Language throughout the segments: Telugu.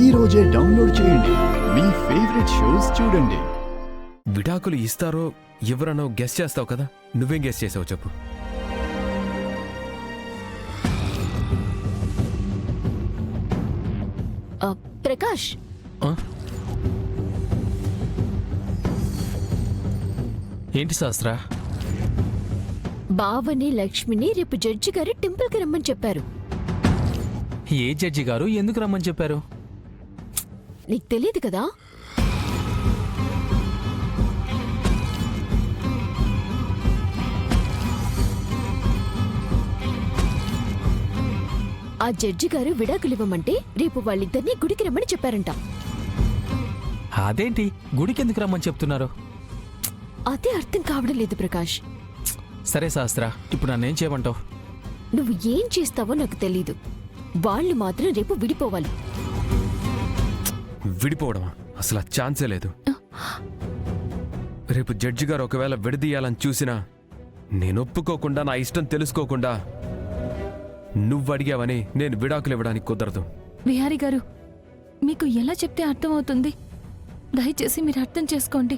ఈ రోజే డౌన్లోడ్ చేయండి. మీ ఫేవరెట్ షోస్ చూడండి. విడాకులు ఇస్తారో ఎవరనో గెస్ చేస్తావు కదా, నువ్వేం గెస్ చేసావు చెప్పు. ప్రకాష్, ఏంటి శాస్త్ర? బావని లక్ష్మిని రేపు జడ్జి గారు టెంపుల్కి రమ్మని చెప్పారు. ఏ జడ్జి గారు ఎందుకు రమ్మని చెప్పారు? నీకు తెలియదు కదా? ఆ జడ్జి గారు విడాకులు ఇవ్వమంటే రేపు వాళ్ళిద్దరినీ గుడికి రమ్మని చెప్పారంట. అదేంటి గుడికి ఎందుకు రమ్మని చెప్తున్నారు? అదే అర్థం కావడం లేదు ప్రకాష్. సరే శాస్త్ర, ఇప్పుడు నన్నేం చేయమంటావు? నువ్వు ఏం చేస్తావో నాకు తెలీదు. వాళ్ళు మాత్రం రేపు విడిపోవాలి. విడిపోవడమా? అసలు ఆ ఛాన్సే లేదు. రేపు జడ్జి గారు ఒకవేళ విడదీయాలని చూసినా నేను ఒప్పుకోకుండా, నా ఇష్టం తెలుసుకోకుండా నువ్వు అడిగావని నేను విడాకులు ఇవ్వడానికి కుదరదు. విహారీ గారు, మీకు ఎలా చెప్తే అర్థమవుతుంది? దయచేసి మీరు అర్థం చేసుకోండి.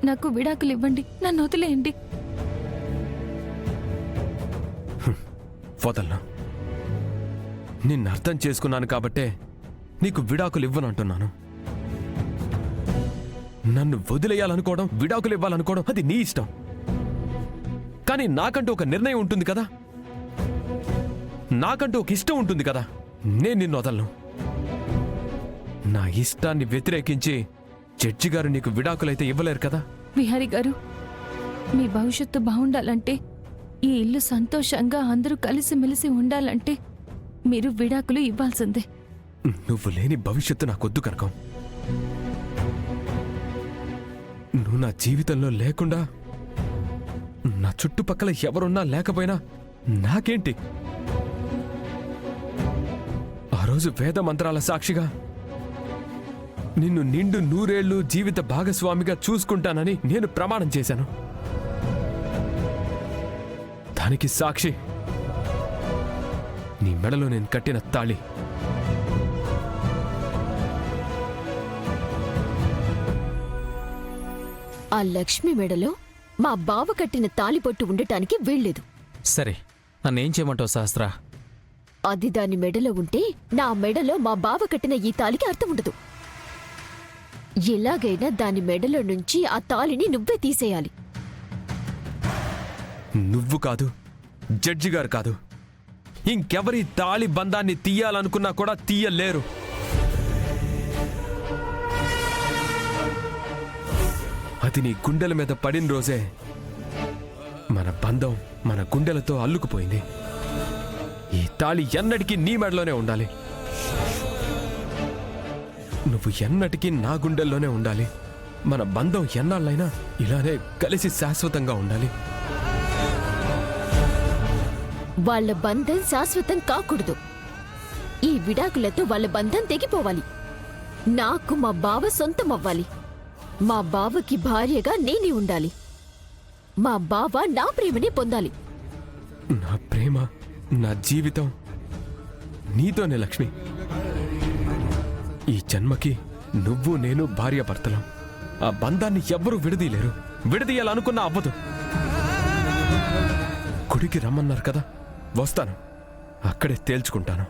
నాకు విడాకులు ఇవ్వండి, నన్ను వదిలేయండి. వదలను. నిన్ను అర్థం చేసుకున్నాను కాబట్టే నీకు విడాకులు ఇవ్వనంటున్నాను. నన్ను వదిలేయాలనుకోవడం, విడాకులు ఇవ్వాలనుకోవడం అది నీ ఇష్టం. కానీ నాకంటూ ఒక నిర్ణయం ఉంటుంది కదా, నాకంటూ ఒక ఇష్టం ఉంటుంది కదా. నేను నిన్ను వదలను. నా ఇష్టాన్ని వ్యతిరేకించి జడ్జి గారు నీకు విడాకులైతే ఇవ్వలేరు కదా. విహారీ గారు, మీ భవిష్యత్తు బాగుండాలంటే, ఈ ఇల్లు సంతోషంగా అందరూ కలిసిమెలిసి ఉండాలంటే మీరు విడాకులు ఇవ్వాల్సిందే. నువ్వు లేని భవిష్యత్తు నాకొద్దు కనకం. నువ్వు నా జీవితంలో లేకుండా, నా చుట్టుపక్కల ఎవరున్నా లేకపోయినా నాకేంటి? ఆ రోజు వేద మంత్రాల సాక్షిగా నిన్ను నిండు నూరేళ్లు జీవిత భాగస్వామిగా చూసుకుంటానని నేను ప్రమాణం చేశాను. దానికి సాక్షి నీ మెడలో నేను కట్టిన తాళి. ఆ లక్ష్మి మెడలో మా బావ కట్టిన తాలిపొట్టు ఉండటానికి వీల్లేదు. సరే, నన్నేం చేయమంటావు శాస్త్ర? అది దాని మెడలో ఉంటే నా మెడలో మా బావ కట్టిన ఈ తాలికి అర్థం ఉండదు. ఎలాగైనా దాని మెడలో నుంచి ఆ తాలిని నువ్వే తీసేయాలి. నువ్వు కాదు, జడ్జి గారు కాదు, ఇంకెవరి తాళి బంధాన్ని తీయాలనుకున్నా కూడా తీయలేరు. అది నీ గుండెల మీద పడిన రోజే మన బంధం మన గుండెలతో అల్లుకుపోయింది. ఈ తాళి ఎన్నటికీ నీ మెడలోనే ఉండాలి. నువ్వు ఎన్నటికీ నా గుండెల్లోనే ఉండాలి. మన బంధం ఎన్నాళ్ళైనా ఇలానే కలిసి శాశ్వతంగా ఉండాలి. వాళ్ళ బంధం శాశ్వతం కాకూడదు. ఈ విడాకులతో వాళ్ళ బంధం తెగిపోవాలి. నాకు మా బావ సొంతం అవ్వాలి. మా బావకి భార్యగా నేనే ఉండాలి. మా బావ నా ప్రేమని పొందాలి. నా ప్రేమ, నా జీవితం నీతోనే లక్ష్మి. ఈ జన్మకి నువ్వు నేను భార్యాభర్తలం. ఆ బంధాన్ని ఎవ్వరూ విడదీయలేరు. విడదీయాలనుకున్నా అవ్వదు. గుడికి రమ్మన్నారు కదా, వస్తాను. అక్కడే తేల్చుకుంటాను.